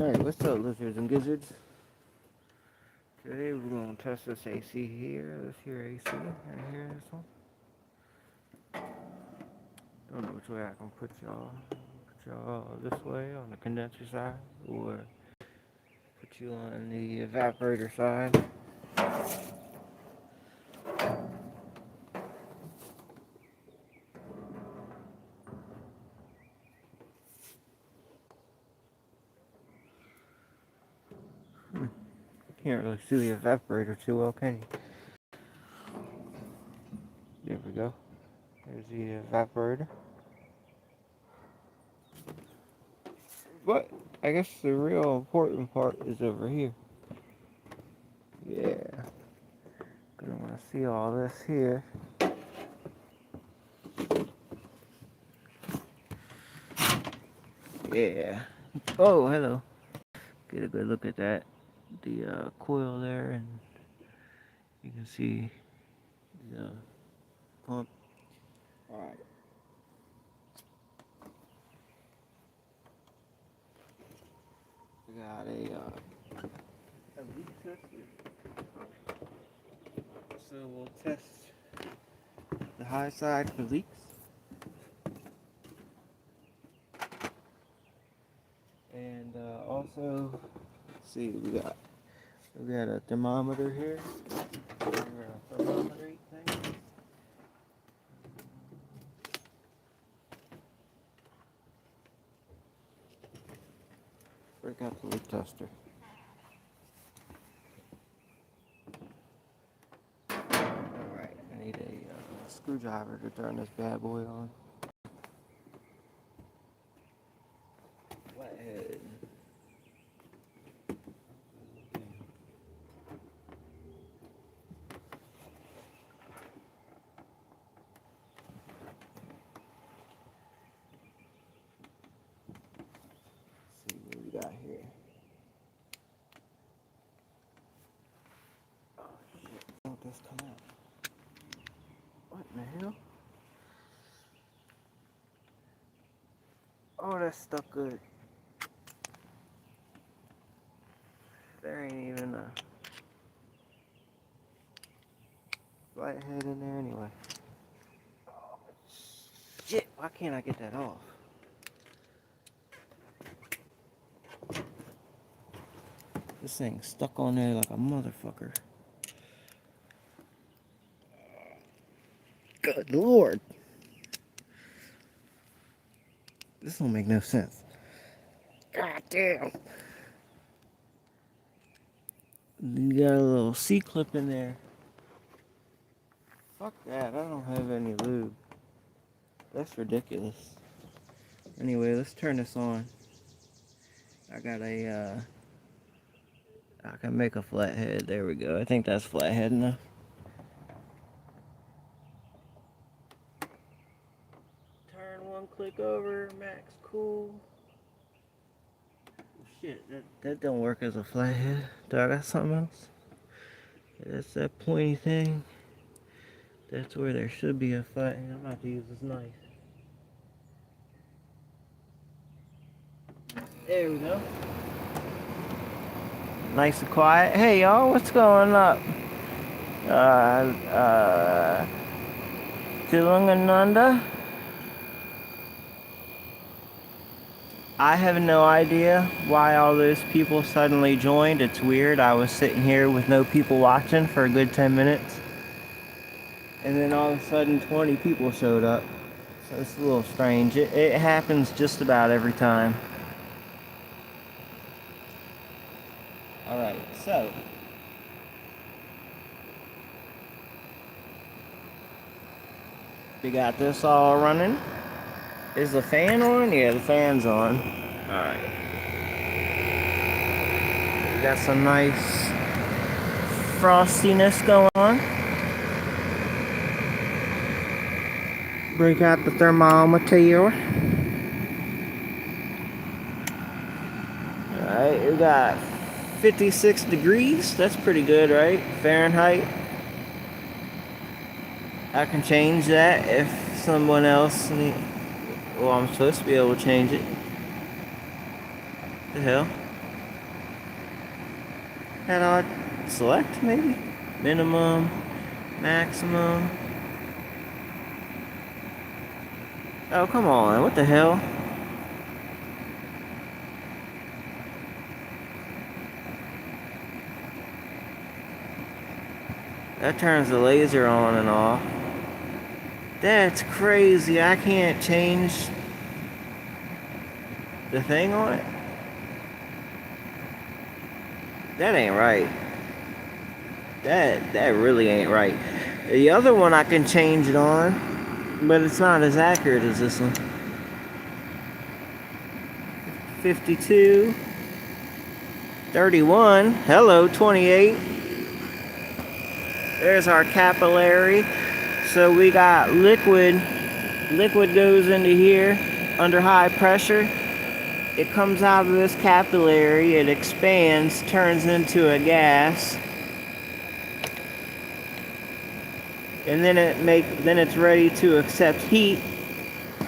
Alright, what's up, lizards and gizzards? Today we're going to test this AC here. This here AC, right here, this one. Don't know which way I can put y'all. Put y'all this way on the condenser side, or put you on the evaporator side. Can't really see the evaporator too well, can you? There we go. There's the evaporator. But I guess the real important part is over here. Yeah. Gonna want to see all this here. Yeah. Oh, hello. Get a good look at that. The coil there, and you can see the pump. Alright. We got a leak tester. So we'll test the high side for leaks. And also, let's see, we got a thermometer here. Or a thermometer thing. Break out the leak tester. Alright, I need a screwdriver to turn this bad boy on. Flathead. Got here. Oh shit, won't this come out? What in the hell? Oh, that's stuck good. There ain't even a flathead in there anyway. Oh, shit, why can't I get that off? This thing's stuck on there like a motherfucker. Good lord. This don't make no sense. God damn. You got a little C-clip in there. Fuck that, I don't have any lube. That's ridiculous. Anyway, let's turn this on. I got a, I can make a flathead. There we go. I think that's flathead enough. Turn one click over, max cool. Shit, that don't work as a flathead. Do I got something else? That's that pointy thing. That's where there should be a flathead. I'm about to use this knife. There we go. Nice and quiet. Hey y'all, what's going up? Tilangananda? I have no idea why all those people suddenly joined. It's weird. I was sitting here with no people watching for a good 10 minutes. And then all of a sudden 20 people showed up. So it's a little strange. It happens just about every time. Alright, so we got this all running. Is the fan on? Yeah, the fan's on. Alright. We got some nice frostiness going on. Break out the thermometer. Alright, we got 56 degrees. That's pretty good, right? Fahrenheit. I can change that if someone else needs. Well, I'm supposed to be able to change it. The hell? How do I select, maybe? Minimum, maximum. Oh, come on, what the hell? That turns the laser on and off. That's crazy. I can't change the thing on it. That ain't right. That really ain't right. The other one I can change it on, but it's not as accurate as this one. 52, 31, hello, 28. There's our capillary. So we got liquid goes into here under high pressure. It comes out of this capillary, it expands, turns into a gas, and then it's ready to accept heat.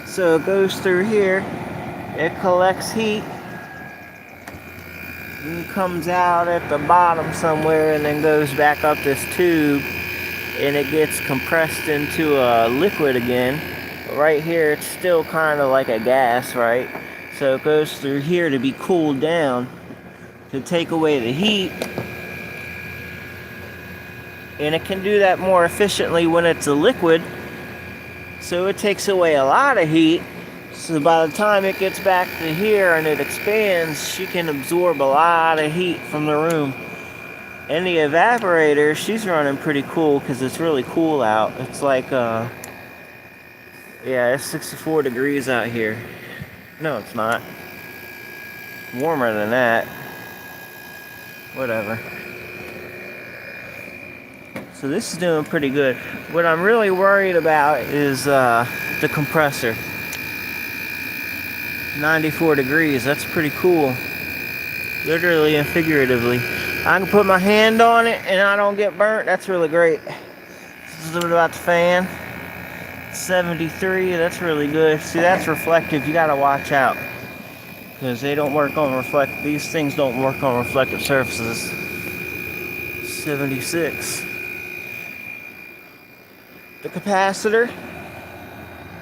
So it goes through here, it collects heat, and comes out at the bottom somewhere, and then goes back up this tube, and it gets compressed into a liquid again. But right here, it's still kind of like a gas, right? So it goes through here to be cooled down to take away the heat. And it can do that more efficiently when it's a liquid. So it takes away a lot of heat. So by the time it gets back to here and it expands, she can absorb a lot of heat from the room. And the evaporator, she's running pretty cool because it's really cool out. It's like, yeah, it's 64 degrees out here. No, it's not. Warmer than that. Whatever. So this is doing pretty good. What I'm really worried about is the compressor. 94 degrees, that's pretty cool. Literally and figuratively. I can put my hand on it and I don't get burnt. That's really great. This is about the fan. 73, that's really good. See, that's reflective. You gotta watch out, because they don't work on these things don't work on reflective surfaces. 76. The capacitor,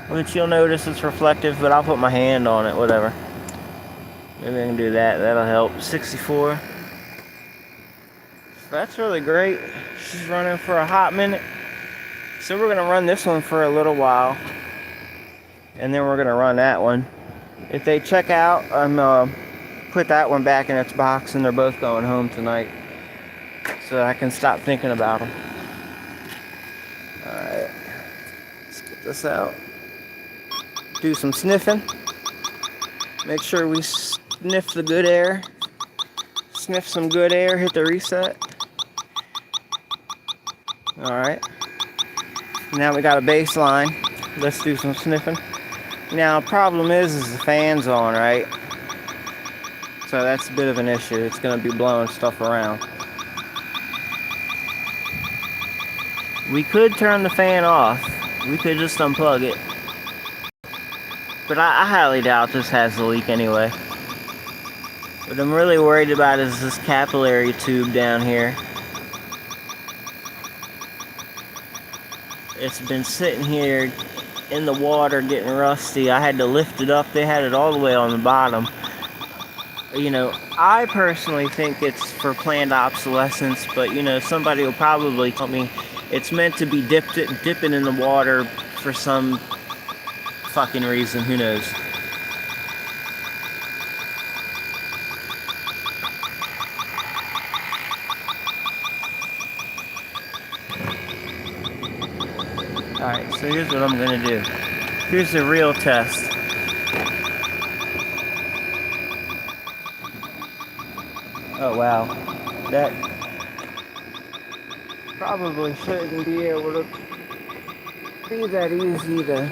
which you'll notice it's reflective, but I'll put my hand on it, whatever. Maybe I can do that, that'll help. 64. That's really great. She's running for a hot minute. So we're gonna run this one for a little while, and then we're gonna run that one. If they check out, I'm put that one back in its box, and they're both going home tonight, so I can stop thinking about them. All right, let's get this out. Do some sniffing. Make sure we sniff the good air. Sniff some good air. Hit the reset. All right. Now we got a baseline. Let's do some sniffing. Now, problem is the fan's on, right? So that's a bit of an issue. It's going to be blowing stuff around. We could turn the fan off. We could just unplug it. But I highly doubt this has a leak anyway. What I'm really worried about is this capillary tube down here. It's been sitting here in the water getting rusty. I had to lift it up. They had it all the way on the bottom. You know, I personally think it's for planned obsolescence, but you know, somebody will probably tell me it's meant to be dipping in the water for some fucking reason. Who knows? Alright, so here's what I'm gonna do. Here's the real test. Oh wow. That probably shouldn't be able to be that easy to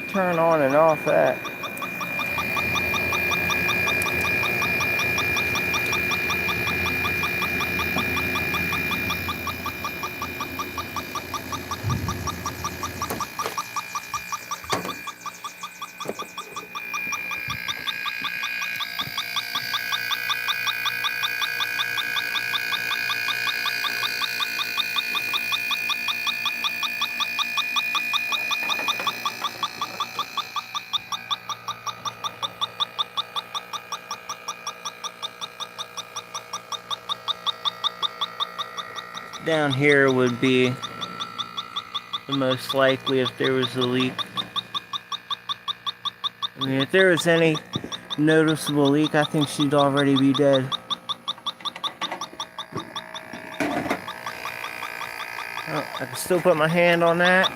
turn on and off that. down here would be the most likely if there was a leak. I mean, if there was any noticeable leak, I think she'd already be dead. Oh, I can still put my hand on that.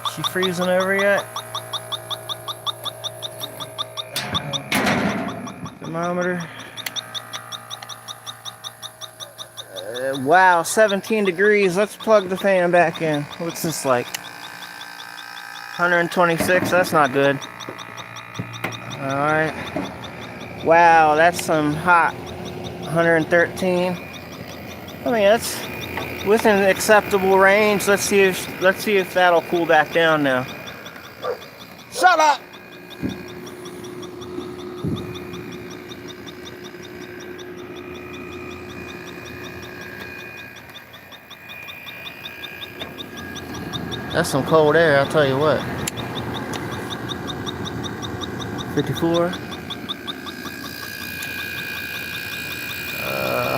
Is she freezing over yet? Thermometer. Wow, 17 degrees. Let's plug the fan back in. What's this like? 126, that's not good. Alright. Wow, that's some hot. 113. I mean, that's within acceptable range. Let's see if that'll cool back down now. Shut up! That's some cold air, I'll tell you what. 54.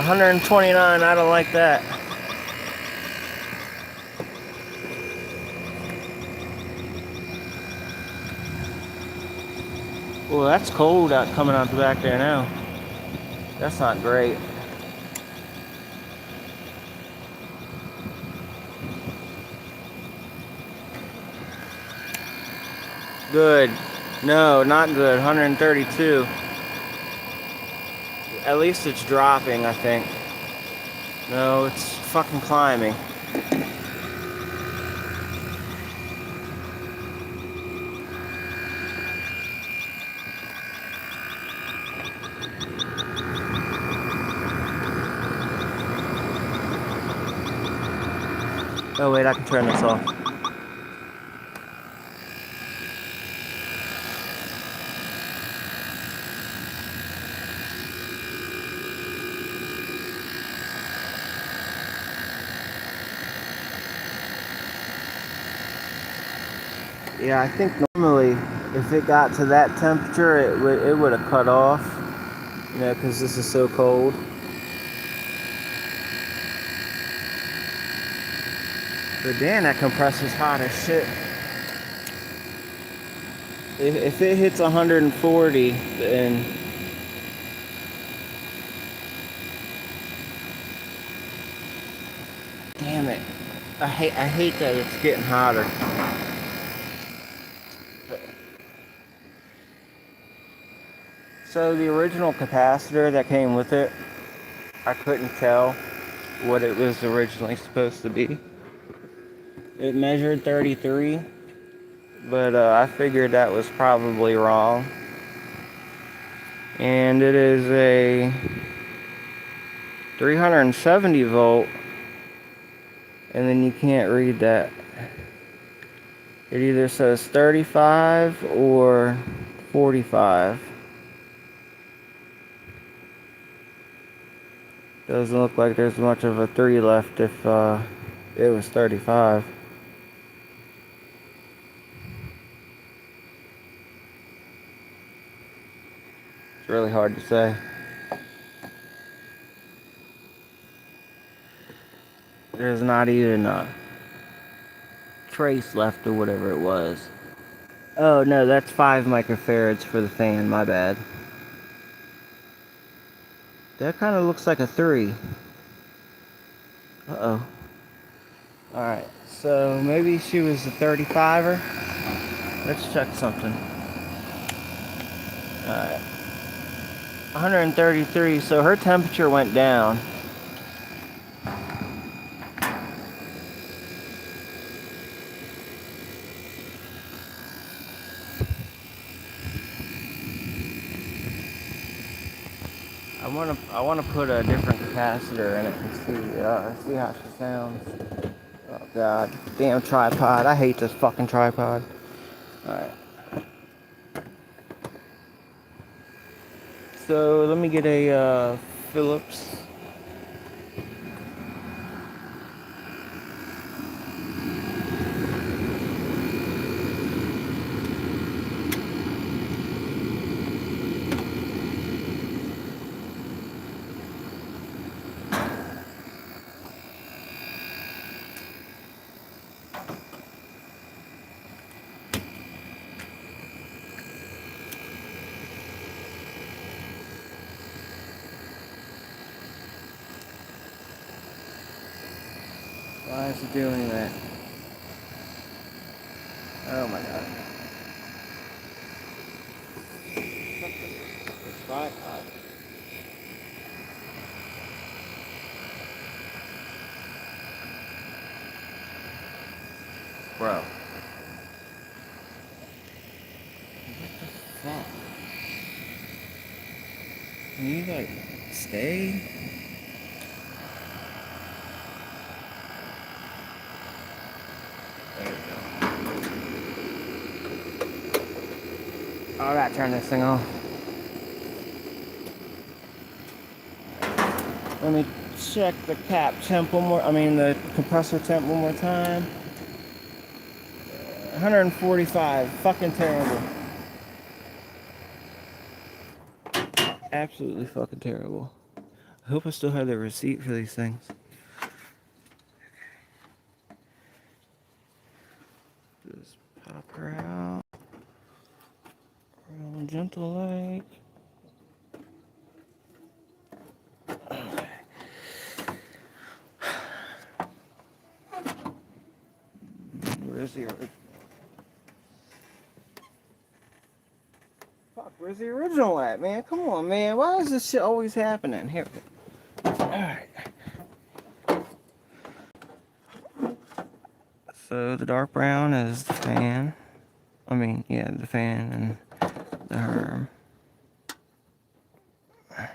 129, I don't like that. Well, that's cold out coming out the back there now. That's not great. Good. No, not good. 132. At least it's dropping, I think. No, it's fucking climbing. Oh wait, I can turn this off. Yeah, I think normally if it got to that temperature, it would have cut off, you know, because this is so cold. But damn, that compressor's hot as shit. If it hits 140, then damn it, I hate that it's getting hotter. So the original capacitor that came with it, I couldn't tell what it was originally supposed to be. It measured 33, but I figured that was probably wrong. And it is a 370 volt, and then you can't read that. It either says 35 or 45. Doesn't look like there's much of a 3 left if it was 35. It's really hard to say. There's not even a trace left or whatever it was. Oh no, that's 5 microfarads for the fan, my bad. That kind of looks like a 3. Uh-oh. Alright, so maybe she was a 35er. Let's check something. Alright. 133, so her temperature went down. I wanna put a different capacitor in it and see how she sounds. Oh god, damn tripod! I hate this fucking tripod. All right. So let me get a Phillips. Why is it doing that? Oh my god. It's tripod. Bro. What the fuck? Can you like stay? There we go. Oh, I gotta turn this thing off. Let me check the cap temp the compressor temp one more time. 145, fucking terrible. Absolutely fucking terrible. I hope I still have the receipt for these things. Just pop her out. Real gentle like. Where's the original? Fuck, where's the original at, man? Come on, man. Why is this shit always happening? Here. Alright. So the dark brown is the fan. The fan and the herm. Alright.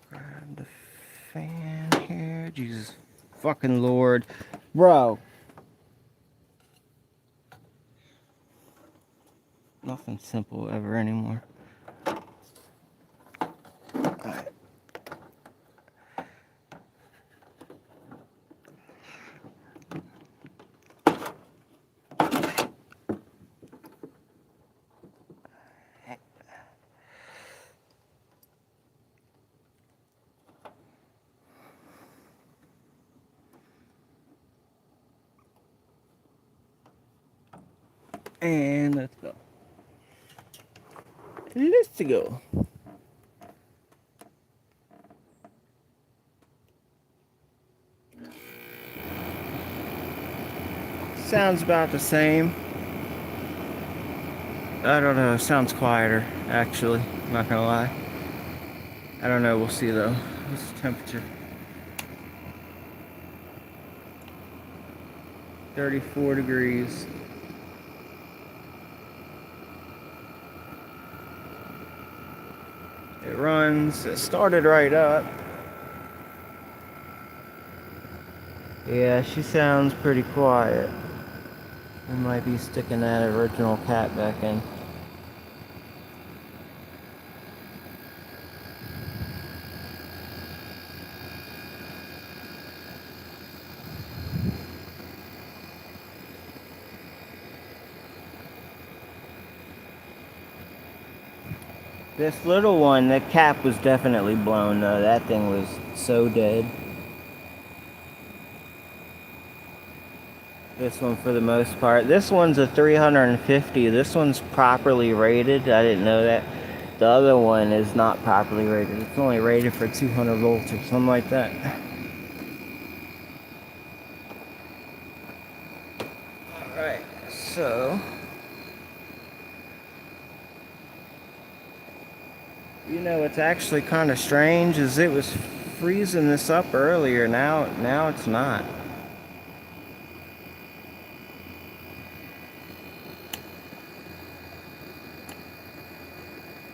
Grab the fan here. Jesus fucking Lord. Bro. Nothing simple ever anymore. Alright. And let's go. Let's go. Sounds about the same. I don't know, sounds quieter, actually. I'm not gonna lie. I don't know, we'll see though. What's the temperature? 34 degrees. It runs, it started right up. Yeah, she sounds pretty quiet. We might be sticking that original cat back in. This little one, the cap was definitely blown though. That thing was so dead. This one for the most part. This one's a 350. This one's properly rated. I didn't know that. The other one is not properly rated. It's only rated for 200 volts or something like that. Alright, so... You know, what's actually kind of strange is it was freezing this up earlier. Now it's not.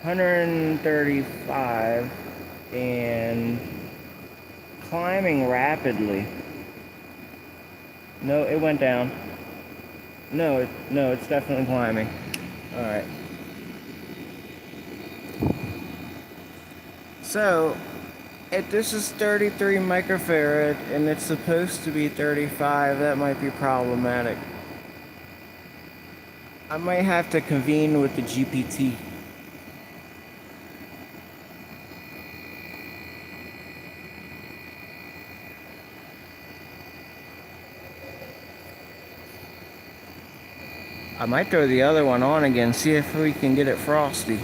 $135 and climbing rapidly. No, it went down. No, it's definitely climbing. All right. So, if this is 33 microfarad and it's supposed to be 35, that might be problematic. I might have to convene with the GPT. I might throw the other one on again, see if we can get it frosty.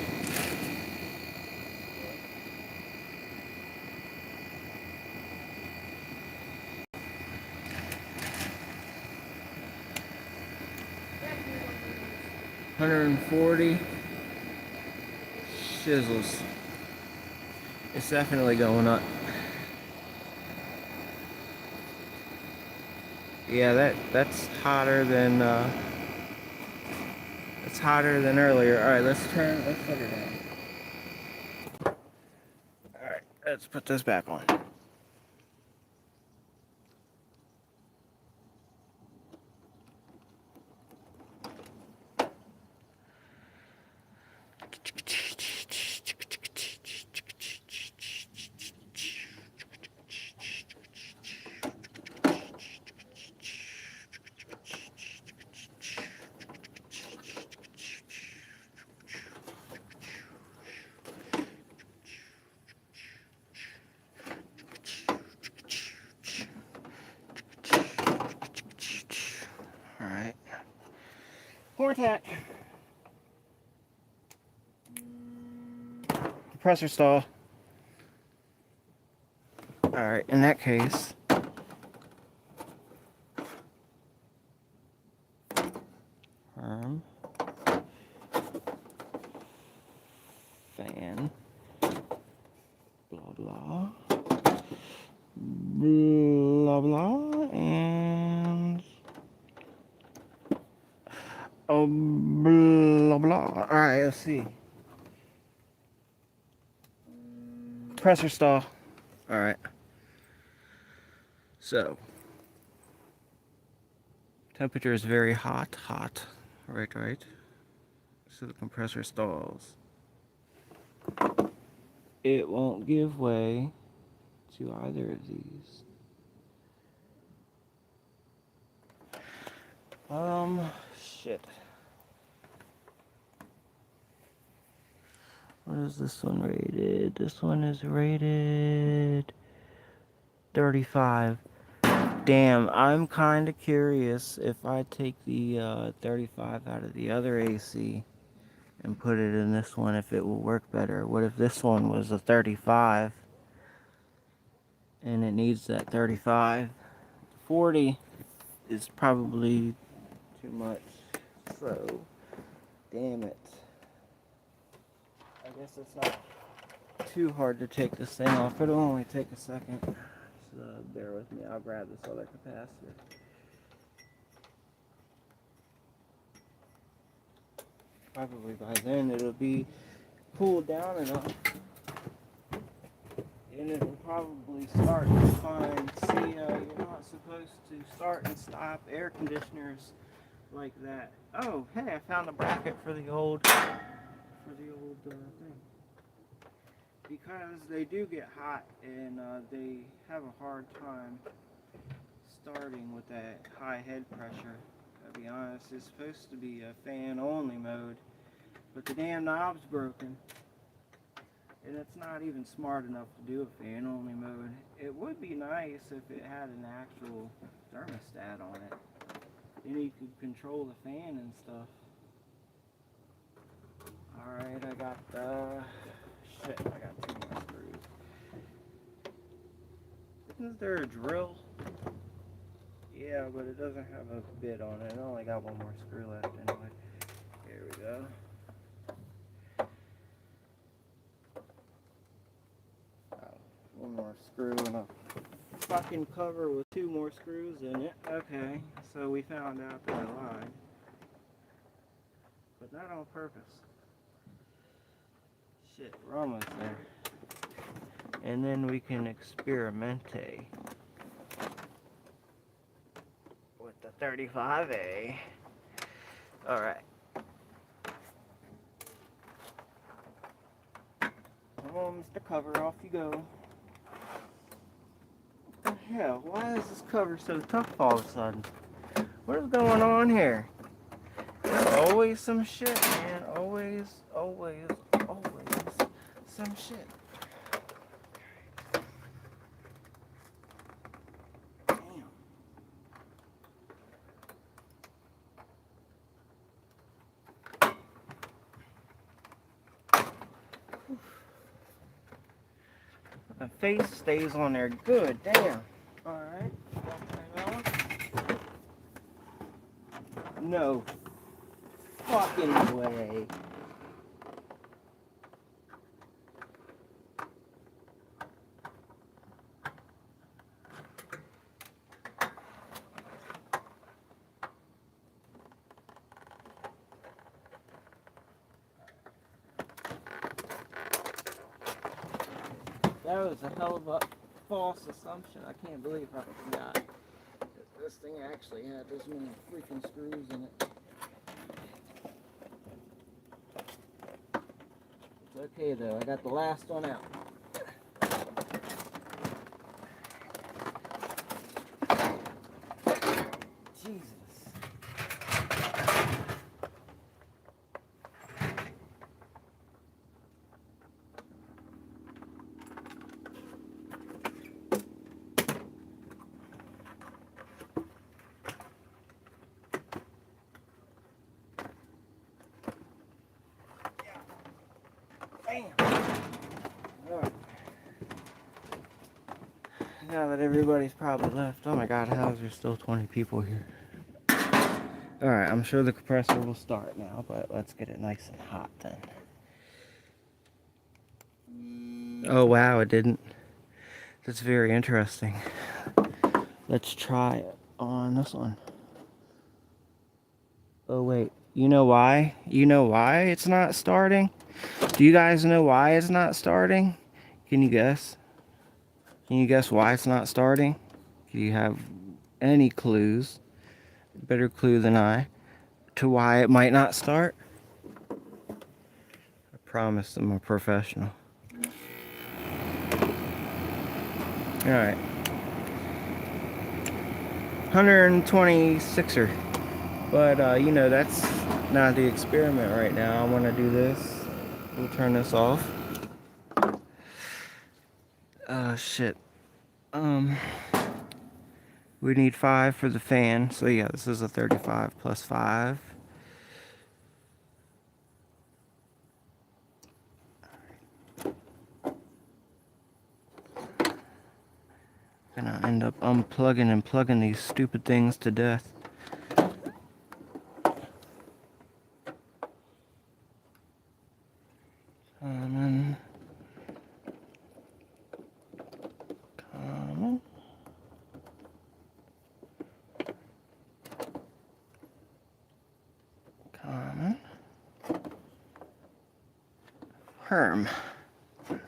$140 shizzles. It's definitely going up. Yeah, that's hotter than it's hotter than earlier. All right, let's put it down. All right, let's put this back on. All right. Vortex. Compressor stall. Alright, in that case, fan, blah blah, blah blah, and oh, blah blah. Alright, let's see. Compressor stall. Alright. So, temperature is very hot. Right. So the compressor stalls. It won't give way to either of these. Shit. What is this one rated? This one is rated 35. Damn, I'm kind of curious if I take the 35 out of the other AC and put it in this one, if it will work better. What if this one was a 35 and it needs that 35? 40 is probably too much. So, damn it. I guess it's not too hard to take this thing off. It'll only take a second. So bear with me. I'll grab this other capacitor. Probably by then it'll be cooled down enough, and it'll probably start fine. See, you're not supposed to start and stop air conditioners like that. Oh, hey, I found a bracket for the old thing. Because they do get hot, and they have a hard time starting with that high head pressure. I'll be honest, it's supposed to be a fan only mode, but the damn knob's broken, and it's not even smart enough to do a fan only mode. It would be nice if it had an actual thermostat on it, then you could control the fan and stuff. Alright, I got shit, I got 2 more screws. Isn't there a drill? Yeah, but it doesn't have a bit on it. I only got 1 more screw left anyway. Here we go. Oh, 1 more screw and a fucking cover with 2 more screws in it. Okay, so we found out that I lied. But not on purpose. Shit, we're almost there. And then we can experimente with the 35A. Alright. Come on, Mr. Cover, off you go. What the hell? Why is this cover so tough all of a sudden? What is going on here? There's always some shit, man. Always some shit. Damn. My face stays on there good, damn. Alright. No fucking way. That was a hell of a false assumption. I can't believe how I forgot that this thing actually had this many freaking screws in it. It's okay though, I got the last one out. Jesus. Bam. Alright. Now that everybody's probably left. Oh my god, how is there still 20 people here? Alright, I'm sure the compressor will start now, but let's get it nice and hot then. Oh wow, it didn't. That's very interesting. Let's try it on this one. Oh wait, you know why? You know why it's not starting? Do you guys know why it's not starting? Can you guess? Can you guess why it's not starting? Do you have any clues? Better clue than I to why it might not start? I promise I'm a professional. Alright. 126er. But, you know, that's not the experiment right now. I want to do this. We'll turn this off. Shit. We need 5 for the fan. So, yeah, this is a 35 plus 5. Gonna end up unplugging and plugging these stupid things to death. Common. Herm.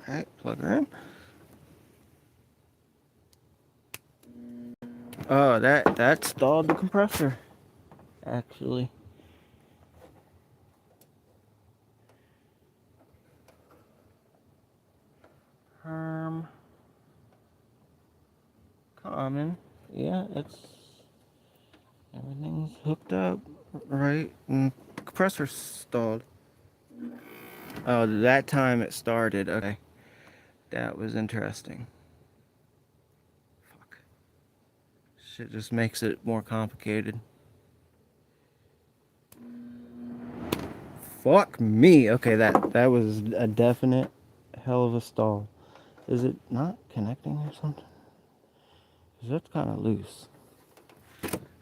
Alright, plug her in. Oh, that stalled the compressor, actually. Herm. Common. Yeah, everything's hooked up, right? And the compressor stalled. Oh, that time it started. Okay. That was interesting. Fuck. Shit just makes it more complicated. Fuck me. Okay, that was a definite hell of a stall. Is it not connecting or something? Because that's kind of loose.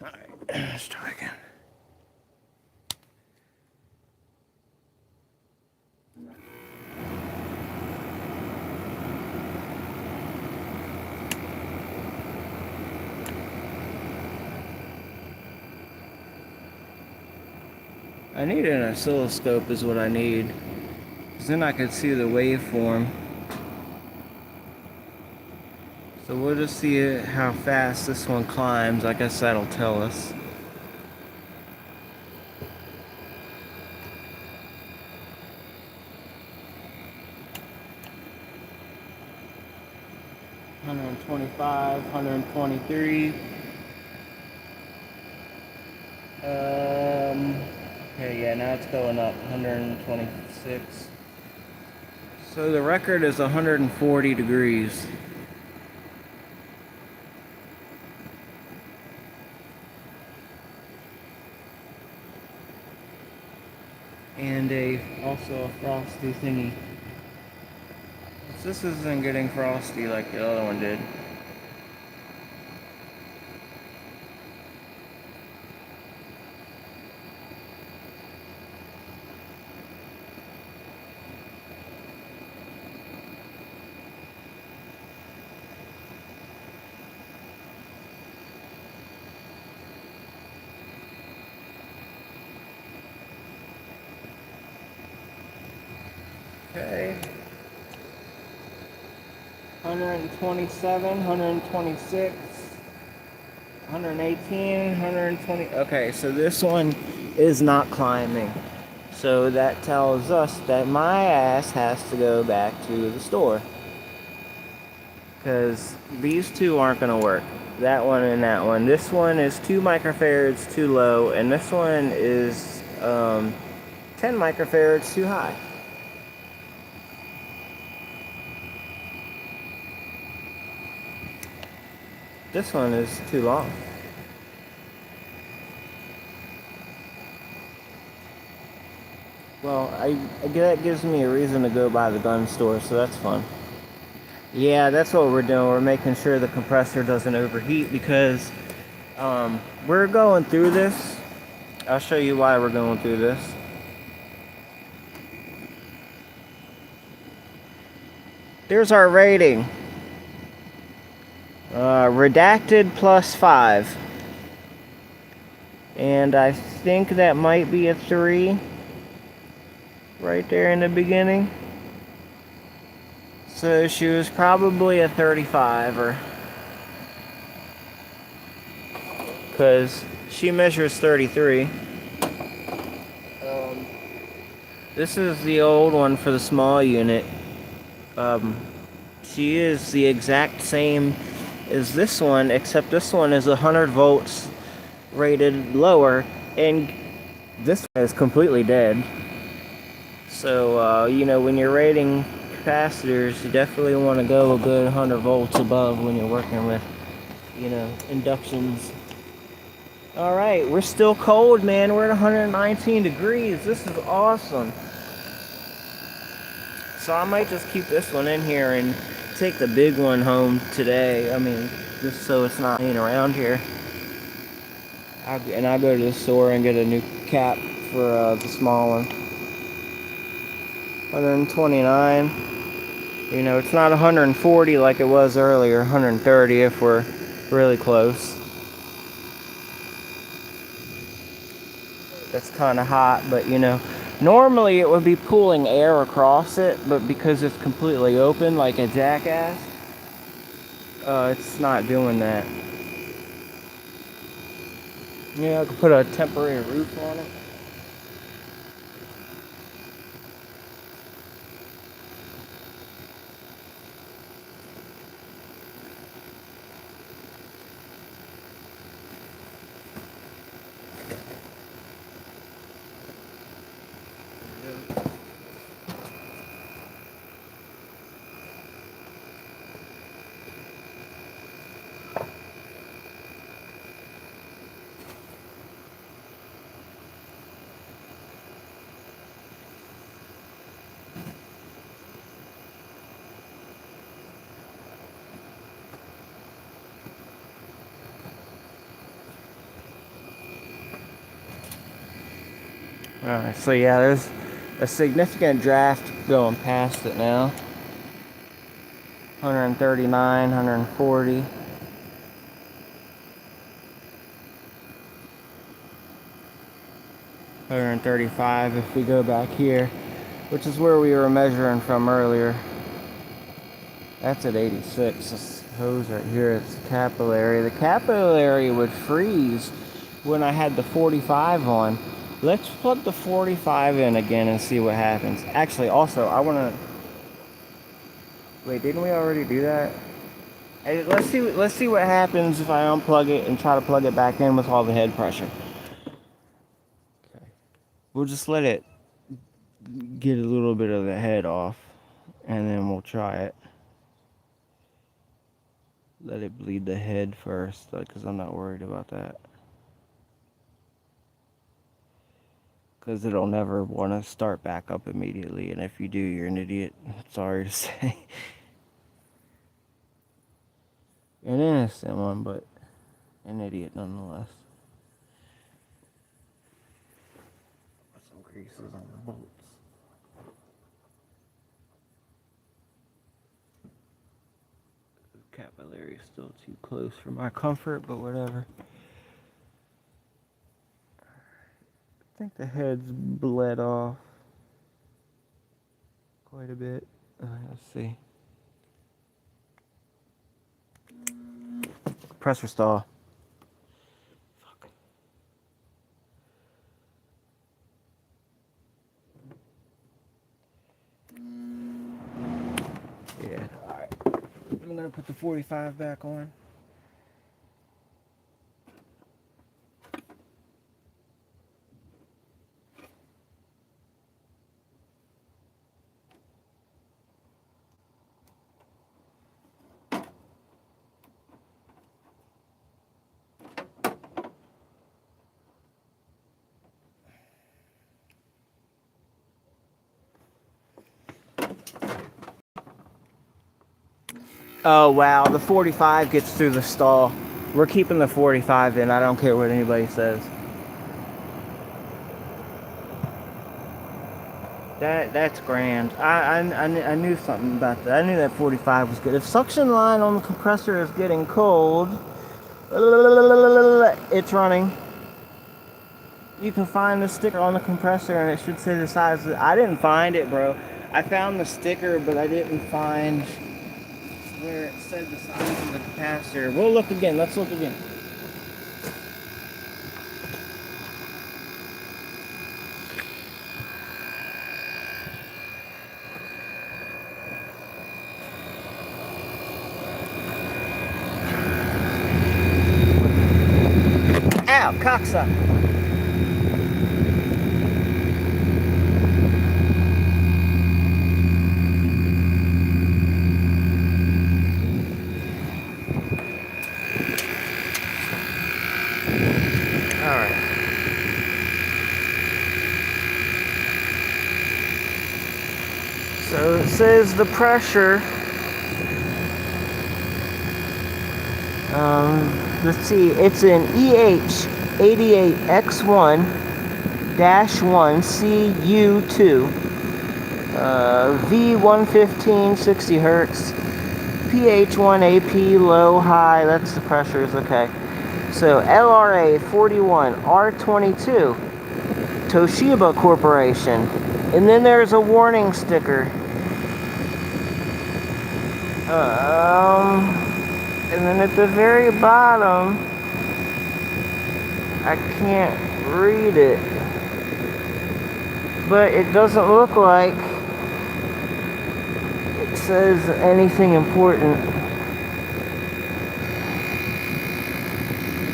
Alright, let's try again. I need an oscilloscope is what I need. Because then I could see the waveform. So we'll just see how fast this one climbs. I guess that'll tell us. $125, $123. Okay, yeah, now it's going up. 126. So the record is 140 degrees. And also a frosty thingy. This isn't getting frosty like the other one did. Okay. 127, 126, 118, 120. Okay, so this one is not climbing. So that tells us that my ass has to go back to the store. Because these two aren't going to work. That one and that one. This one is 2 microfarads too low, and this one is 10 microfarads too high. This one is too long. Well, that gives me a reason to go by the gun store, so that's fun. Yeah, that's what we're doing. We're making sure the compressor doesn't overheat because we're going through this. I'll show you why we're going through this. There's our rating. Redacted +5. And I think that might be a 3 right there in the beginning. So she was probably a 35 or because she measures 33. This is the old one for the small unit. She is the exact same as this one, except this one is 100 volts rated lower, and this one is completely dead. So, you know, when you're rating capacitors, you definitely want to go a good 100 volts above when you're working with, you know, inductions. Alright, we're still cold, man. We're at 119 degrees. This is awesome. So I might just keep this one in here and take the big one home today. I mean, just so it's not hanging around here. I'll go to the store and get a new cap for the small one. 129. You know, it's not 140 like it was earlier. 130 if we're really close. That's kind of hot, but you know, normally it would be pulling air across it, but because it's completely open like a jackass, it's not doing that. Yeah, I could put a temporary roof on it. Alright, so yeah, there's a significant draft going past it now. 139, 140. 135 if we go back here, which is where we were measuring from earlier. That's at 86. This hose right here, it's the capillary. The capillary would freeze when I had the 45 on. Let's plug the 45 in again and see what happens. Actually, also, I want to... Wait, didn't we already do that? Hey, let's see what happens if I unplug it and try to plug it back in with all the head pressure. Okay. We'll just let it get a little bit of the head off, and then we'll try it. Let it bleed the head first, because I'm not worried about that. Because it'll never want to start back up immediately, and if you do, you're an idiot. Sorry to say. An innocent one, but an idiot nonetheless. Put some greases on the bolts. The capillary is still too close for my comfort, but whatever. I think the head's bled off quite a bit. Let's see. Compressor stall. Fuck. Yeah, alright. I'm gonna put the 45 back on. Oh wow, the 45 gets through the stall. We're keeping the 45 in. I don't care what anybody says. That's grand. I knew something about that. I knew that 45 was good. If suction line on the compressor is getting cold, it's running. You can find the sticker on the compressor and it should say the size. I didn't find it, bro. I found the sticker, but I didn't find where it said the size of the capacitor. We'll look again. Let's look again. Ow, cocksucker. So it says the pressure, let's see, it's an EH88X1-1CU2, V115, 60 hertz, pH1AP, low, high, that's the pressures, okay. So LRA 41, R22, Toshiba Corporation. And then there's a warning sticker. And then at the very bottom, I can't read it, but it doesn't look like it says anything important.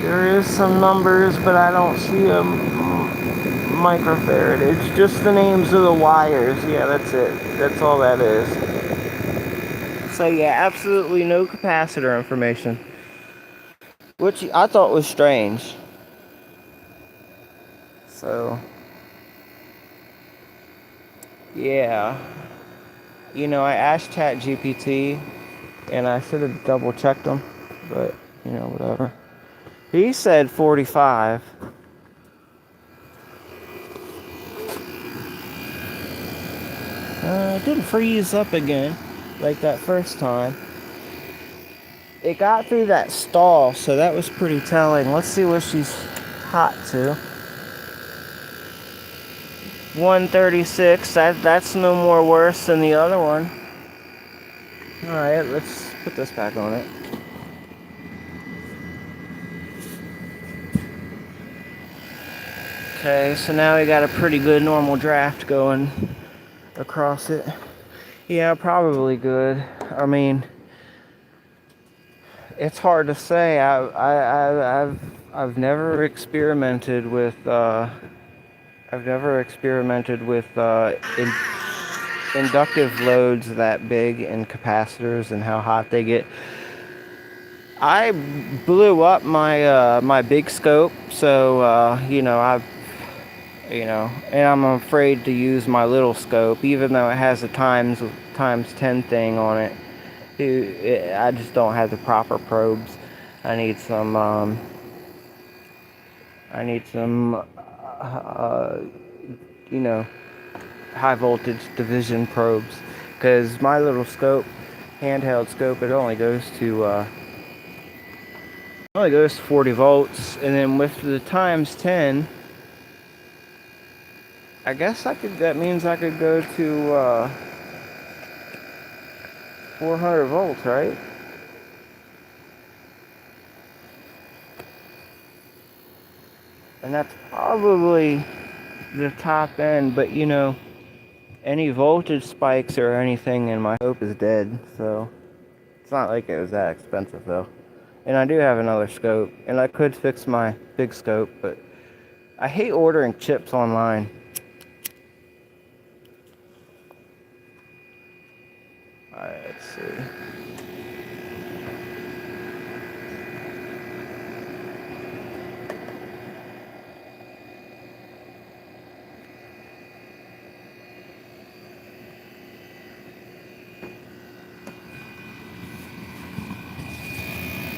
There is some numbers, but I don't see a microfarad. It's just the names of the wires. Yeah, that's it. That's all that is. So yeah, absolutely no capacitor information, which I thought was strange. So yeah, you know, I asked ChatGPT, and I should have double checked him, but you know, whatever. He said 45. It didn't freeze up again like that first time. It got through that stall, so that was pretty telling. Let's see what she's hot to. 136. That's no more worse than the other one. Alright, let's put this back on it. Okay, so now we got a pretty good normal draft going across it. Yeah, probably good. I mean, it's hard to say. I've never experimented with inductive loads that big and capacitors and how hot they get. I blew up my my big scope, so you know, and I'm afraid to use my little scope, even though it has a times 10 thing on it. Dude, I just don't have the proper probes. I need some, you know, high voltage division probes. Because my little scope, handheld scope, it only goes to 40 volts. And then with the times 10, I guess that means I could go to 400 volts, right? And that's probably the top end, but you know, any voltage spikes or anything in my scope is dead, so it's not like it was that expensive though. And I do have another scope, and I could fix my big scope, but I hate ordering chips online. Alright, let's see.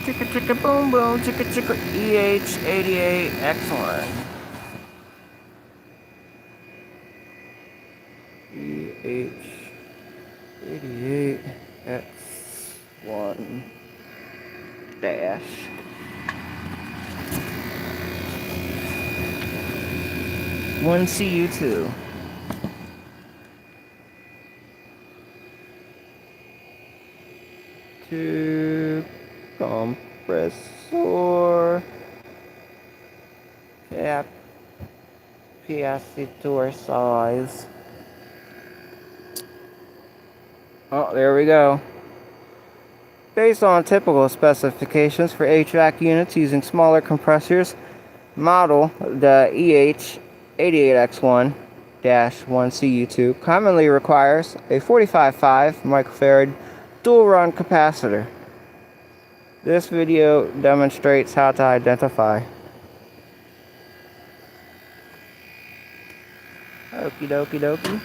Chicka chicka boom boom, chicka chicka EH88, excellent. EH88X1 dash. One CU2. Two compressor. Capacitor size. Oh, there we go. Based on typical specifications for HVAC units using smaller compressors, model the EH88X1-1CU2 commonly requires a 45.5 microfarad dual-run capacitor. This video demonstrates how to identify. Okie dokie dokie.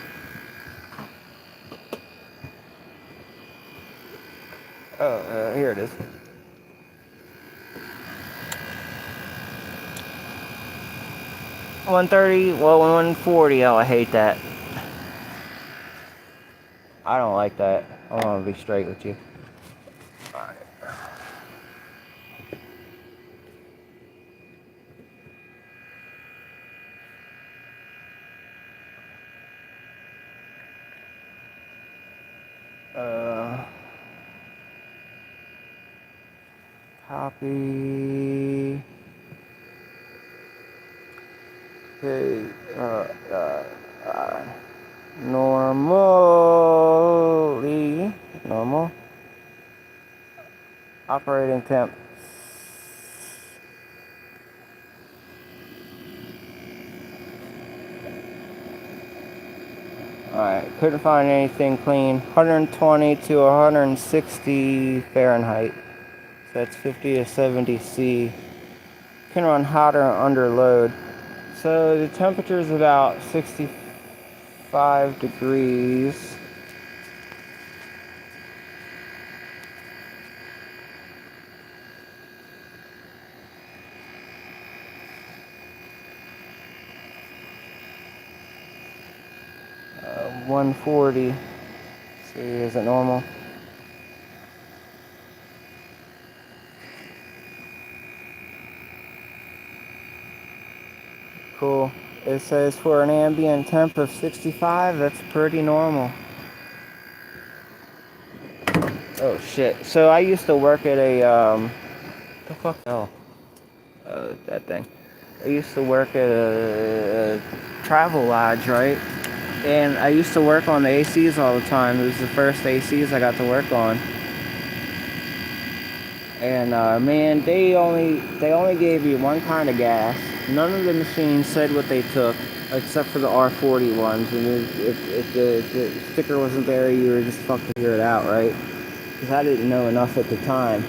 Oh, here it is. $130, well, $140. Oh, I hate that. I don't like that. I want to be straight with you. Alright. Copy. Okay, normal operating temp. Alright, couldn't find anything clean. 120 to 160 Fahrenheit. So that's 50 to 70 C. Can run hotter under load. So the temperature is about 65 degrees. Uh, 140. See, is it normal? Cool. It says for an ambient temp of 65, that's pretty normal. Oh shit. So I used to work at a, the fuck? Oh. That thing. I used to work at a travel lodge, right? And I used to work on the ACs all the time. It was the first ACs I got to work on. And man, they only gave you one kind of gas. None of the machines said what they took, except for the R40 ones. And if the sticker wasn't there, you were just fucked to figure it out, right? Because I didn't know enough at the time.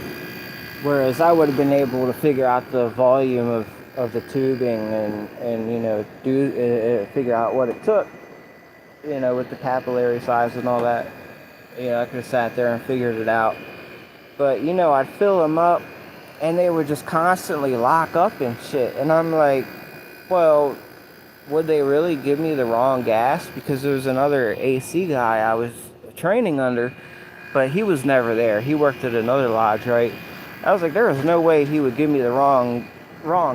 Whereas I would have been able to figure out the volume of the tubing and you know, figure out what it took, you know, with the capillary size and all that. I could have sat there and figured it out. But, I'd fill them up, and they would just constantly lock up and shit. And I'm like, well, would they really give me the wrong gas? Because there was another AC guy I was training under, but he was never there. He worked at another lodge, right? I was like, there was no way he would give me the wrong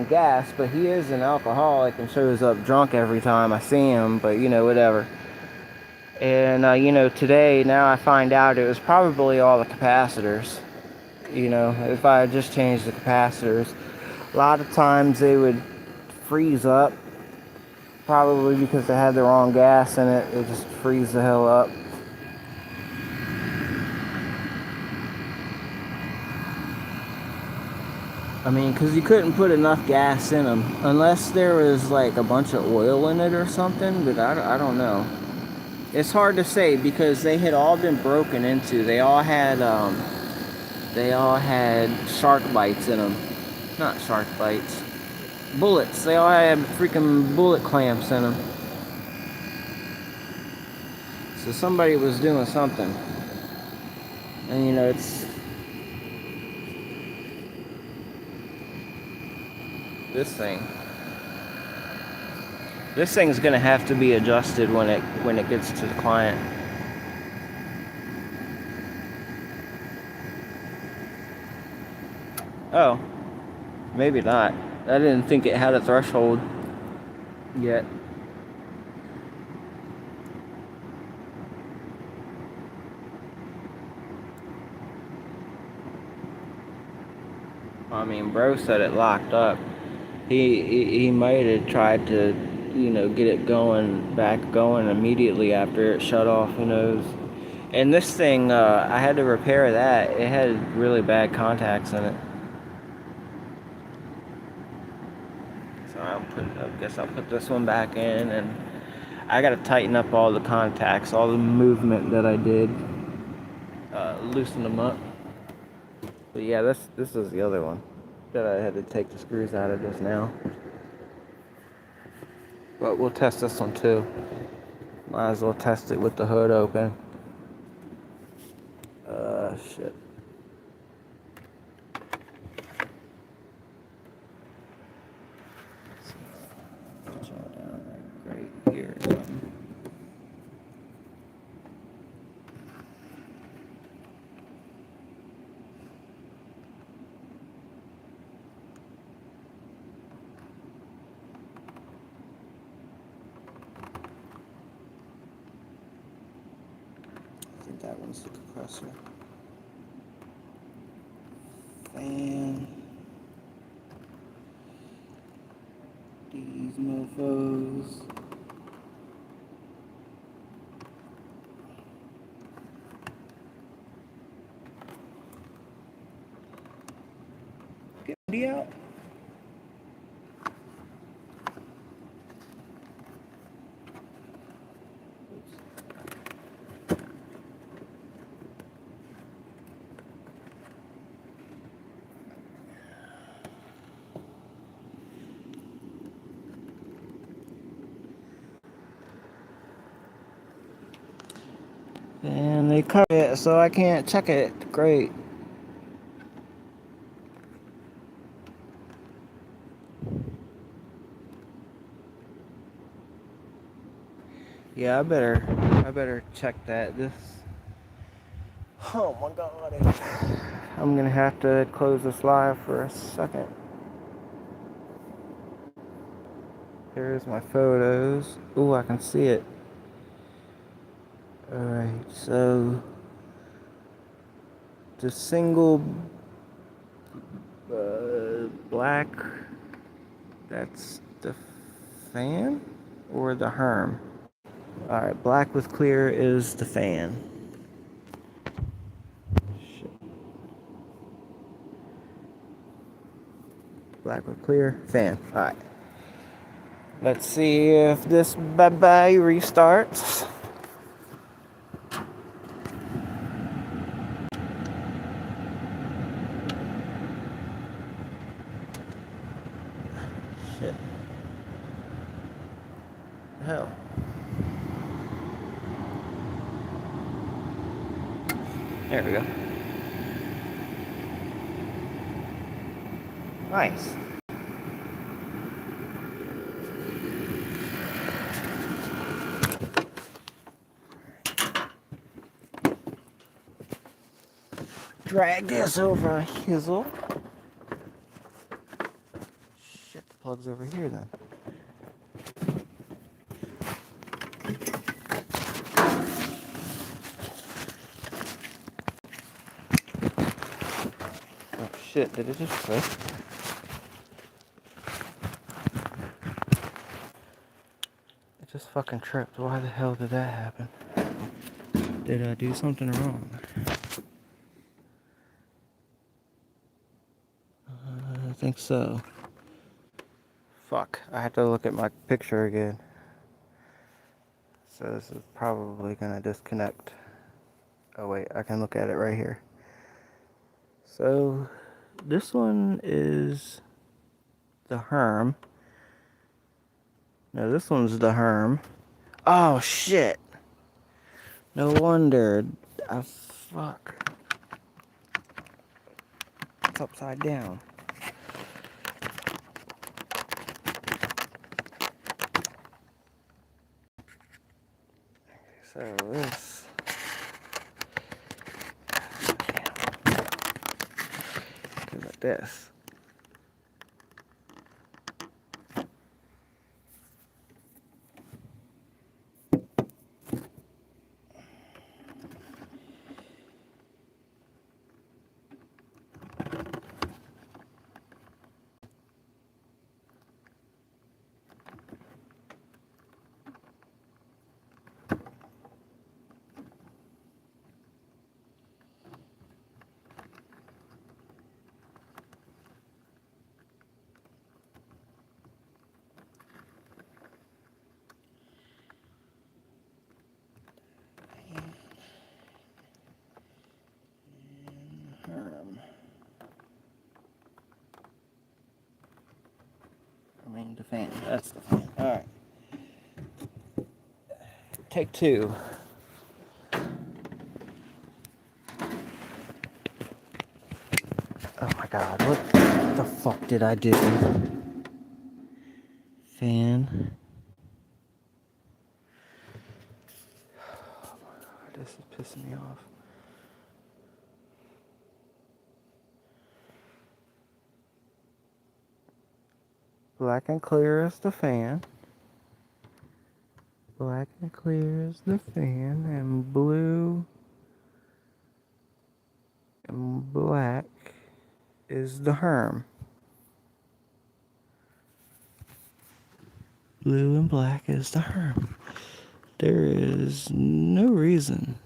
gas, but he is an alcoholic and shows up drunk every time I see him, but whatever. And today, now I find out it was probably all the capacitors. If I had just changed the capacitors, a lot of times they would freeze up, probably because they had the wrong gas in it. It just freeze the hell up. I mean, because you couldn't put enough gas in them unless there was like a bunch of oil in it or something, but I don't know. It's hard to say because they had all been broken into. They all had shark bites in them. Not shark bites. Bullets. They all had freaking bullet clamps in them. So somebody was doing something. And it's this thing. This thing's gonna have to be adjusted when it gets to the client. Oh, maybe not. I didn't think it had a threshold yet. I mean, bro said it locked up. He might have tried to, get it back going immediately after it shut off. Who knows? And this thing, I had to repair that. It had really bad contacts in it. So I guess I'll put this one back in, and I gotta tighten up all the contacts, all the movement that I did, loosen them up. But yeah, this is the other one that I had to take the screws out of just now. But we'll test this one too. Might as well test it with the hood open. Shit. Right here or something. I think that one's the compressor. Fan. These mofos. Get the out. And they cover it so I can't check it. Great. Yeah, I better check that. Oh my god. I'm gonna have to close this live for a second. Here's my photos. Ooh, I can see it. Alright, so the single black, that's the fan or the Herm? Alright, black with clear is the fan. Shit. Black with clear, fan. Alright. Let's see if this bye-bye restarts. Shit. Hell. There we go. Nice. Drag this over a hizzle. Shit, the plug's over here then. Oh shit, did it just click? It just fucking tripped. Why the hell did that happen? Did I do something wrong? I think so. Fuck, I have to look at my picture again. So this is probably gonna disconnect. Oh wait, I can look at it right here. So this one is the Herm. No, this one's the Herm. Oh shit! No wonder. Fuck. It's upside down. So this. Do like this. I mean the fan. That's the fan. Alright. Take two. Oh my god, what the fuck did I do? Fan. Oh my god, this is pissing me off. Black and clear is the fan. Black and clear is the fan, and blue and black is the Herm. Blue and black is the Herm. There is no reason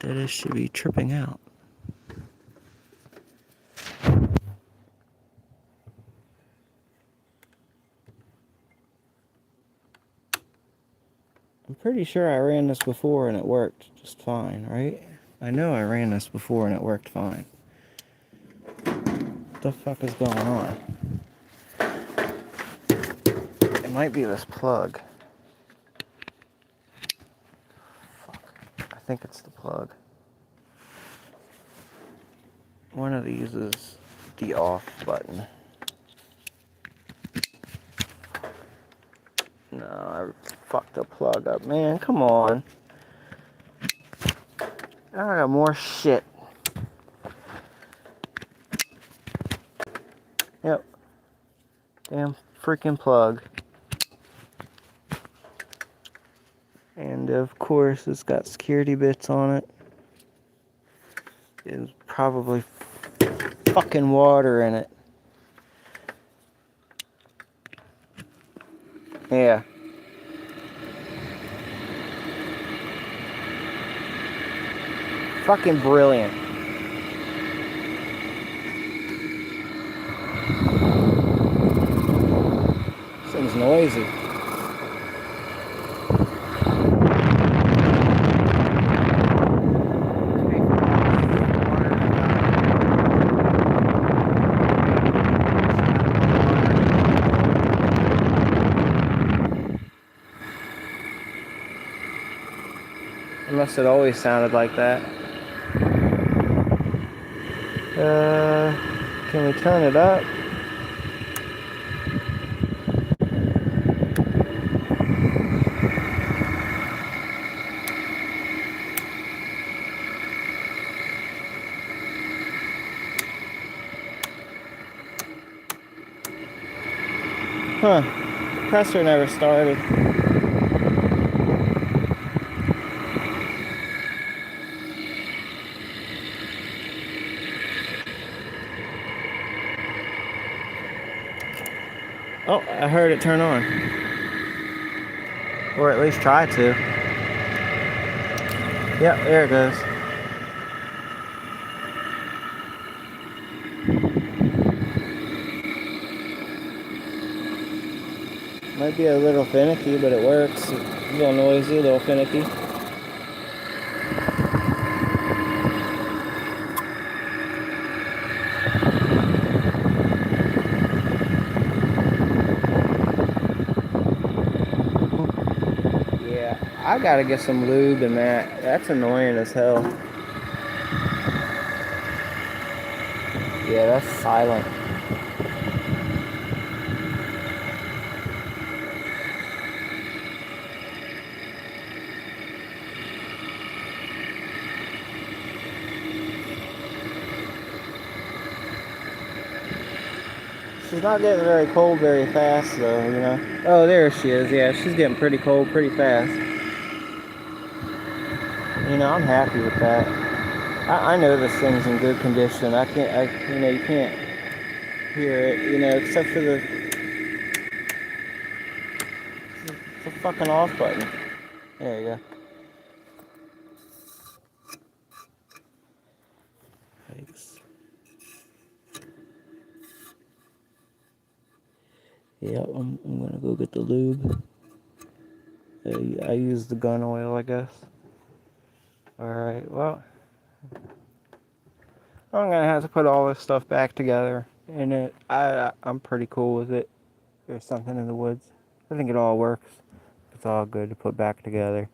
that it should be tripping out. I'm pretty sure I ran this before and it worked just fine, right? I know I ran this before and it worked fine. What the fuck is going on? It might be this plug. Fuck. I think it's the plug. One of these is the off button. No, I fucked the plug up, man. Come on. I got more shit. Yep. Damn freaking plug. And of course, it's got security bits on it. There's probably fucking water in it. Yeah. Fucking brilliant. This thing's noisy. must have always sounded like that. Can we turn it up? Huh. Compressor never started. Oh, I heard it turn on. Or at least try to. Yep, there it goes. Might be a little finicky, but it works. A little noisy, a little finicky. Yeah, I gotta get some lube in that. That's annoying as hell. Yeah, that's silent. She's not getting very cold very fast though, you know. Oh, there she is. Yeah, she's getting pretty cold pretty fast. You know, I'm happy with that. I know this thing's in good condition. You can't hear it, you know, except for the fucking off button. There you go. Thanks. Yeah, I'm gonna go get the lube. I use the gun oil, I guess. Alright, well, I'm gonna have to put all this stuff back together. And I'm pretty cool with it. There's something in the woods. I think it all works. It's all good to put back together.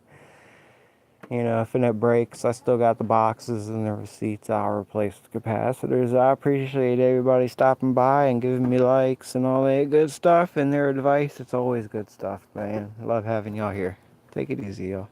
You know, if it breaks, I still got the boxes and the receipts. I'll replace the capacitors. I appreciate everybody stopping by and giving me likes and all that good stuff and their advice. It's always good stuff, man. I love having y'all here. Take it easy, y'all.